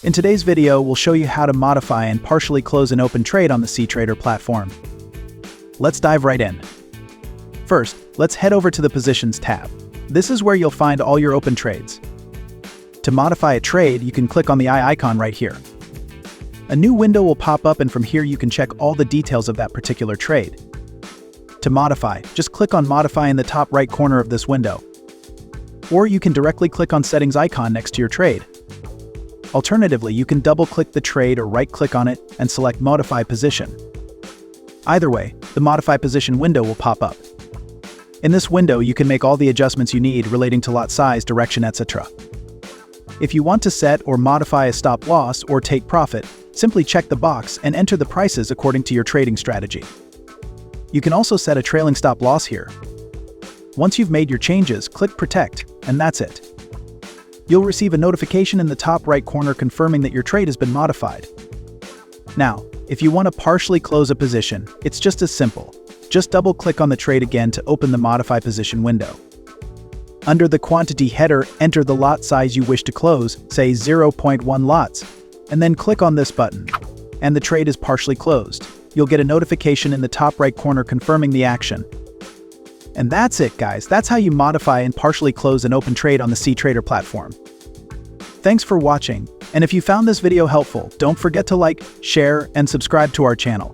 In today's video, we'll show you how to modify and partially close an open trade on the cTrader platform. Let's dive right in. First, let's head over to the Positions tab. This is where you'll find all your open trades. To modify a trade, you can click on the eye icon right here. A new window will pop up, and from here you can check all the details of that particular trade. To modify, just click on Modify in the top right corner of this window. Or you can directly click on Settings icon next to your trade. Alternatively, you can double-click the trade or right-click on it and select Modify Position. Either way, the Modify Position window will pop up. In this window, you can make all the adjustments you need relating to lot size, direction, etc. If you want to set or modify a stop loss or take profit, simply check the box and enter the prices according to your trading strategy. You can also set a trailing stop loss here. Once you've made your changes, click Protect, and that's it. You'll receive a notification in the top right corner confirming that your trade has been modified. Now, if you want to partially close a position, it's just as simple. Just double-click on the trade again to open the Modify Position window. Under the quantity header, enter the lot size you wish to close, say 0.1 lots, and then click on this button, and the trade is partially closed. You'll get a notification in the top right corner confirming the action. And that's it, guys. That's how you modify and partially close an open trade on the cTrader platform. Thanks for watching, and if you found this video helpful, don't forget to like, share, and subscribe to our channel.